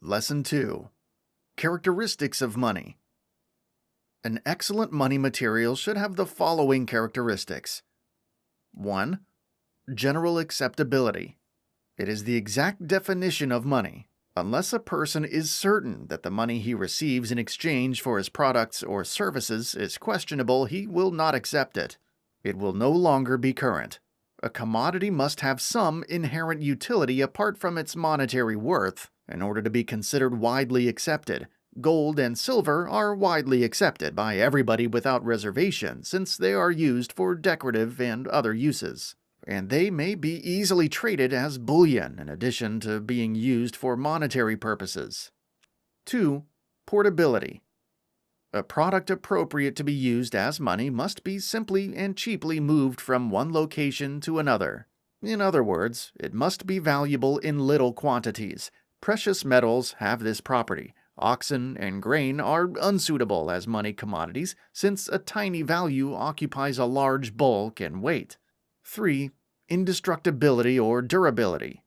Lesson 2. Characteristics of money. An excellent money material should have the following characteristics. 1. General acceptability. It is the exact definition of money. Unless a person is certain that the money he receives in exchange for his products or services is questionable, he will not accept it. It will no longer be current. A commodity must have some inherent utility apart from its monetary worth in order to be considered widely accepted. Gold and silver are widely accepted by everybody without reservation since they are used for decorative and other uses, and they may be easily traded as bullion in addition to being used for monetary purposes. 2. Portability. A product appropriate to be used as money must be simply and cheaply moved from one location to another. In other words, it must be valuable in little quantities. Precious metals have this property. Oxen and grain are unsuitable as money commodities since a tiny value occupies a large bulk and weight. 3. Indestructibility or durability.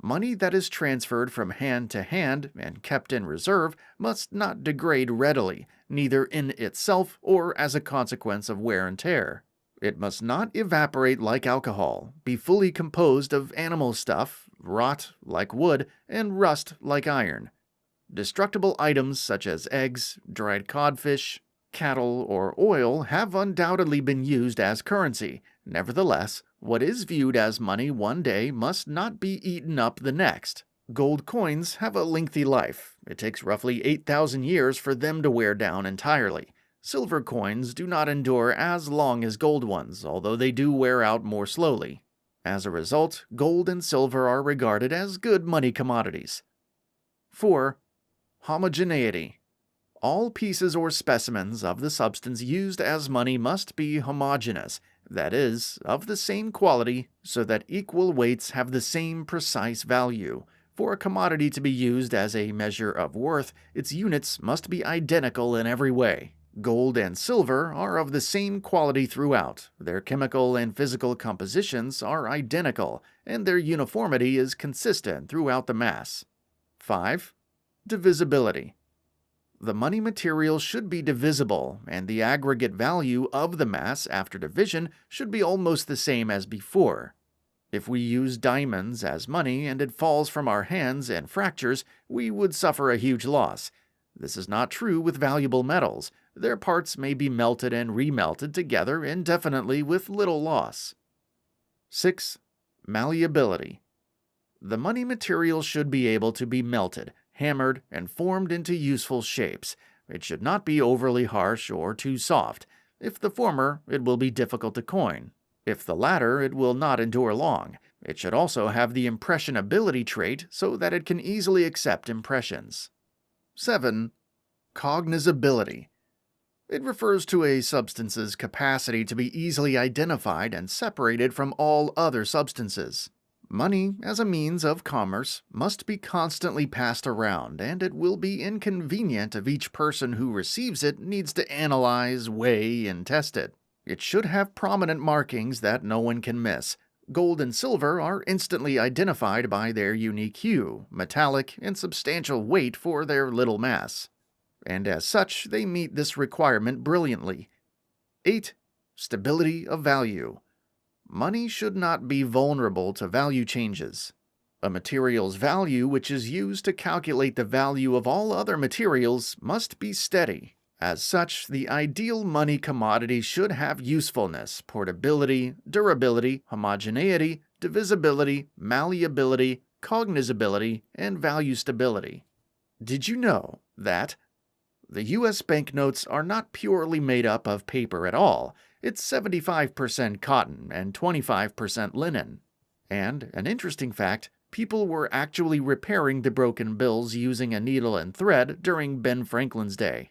Money that is transferred from hand to hand and kept in reserve must not degrade readily, neither in itself or as a consequence of wear and tear. It must not evaporate like alcohol, be fully composed of animal stuff, rot like wood, and rust like iron. Destructible items such as eggs, dried codfish, cattle, or oil have undoubtedly been used as currency. Nevertheless, what is viewed as money one day must not be eaten up the next. Gold coins have a lengthy life. It takes roughly 8,000 years for them to wear down entirely. Silver coins do not endure as long as gold ones, although they do wear out more slowly. As a result, gold and silver are regarded as good money commodities. 4. Homogeneity. All pieces or specimens of the substance used as money must be homogeneous, that is, of the same quality, so that equal weights have the same precise value. For a commodity to be used as a measure of worth, its units must be identical in every way. Gold and silver are of the same quality throughout. Their chemical and physical compositions are identical, and their uniformity is consistent throughout the mass. 5. Divisibility. The money material should be divisible, and the aggregate value of the mass after division should be almost the same as before. If we use diamonds as money and it falls from our hands and fractures, we would suffer a huge loss. This is not true with valuable metals. Their parts may be melted and remelted together indefinitely with little loss. 6. Malleability. The money material should be able to be melted, hammered, and formed into useful shapes. It should not be overly harsh or too soft. If the former, it will be difficult to coin. If the latter, it will not endure long. It should also have the impressionability trait so that it can easily accept impressions. 7. Cognizability. It refers to a substance's capacity to be easily identified and separated from all other substances. Money, as a means of commerce, must be constantly passed around, and it will be inconvenient if each person who receives it needs to analyze, weigh, and test it. It should have prominent markings that no one can miss. Gold and silver are instantly identified by their unique hue, metallic, and substantial weight for their little mass. And as such, they meet this requirement brilliantly. 8. Stability of value. Money should not be vulnerable to value changes. A material's value, which is used to calculate the value of all other materials, must be steady. As such, the ideal money commodity should have usefulness, portability, durability, homogeneity, divisibility, malleability, cognizability, and value stability. Did you know that the U.S. banknotes are not purely made up of paper at all? It's 75% cotton and 25% linen. And, an interesting fact, people were actually repairing the broken bills using a needle and thread during Ben Franklin's day.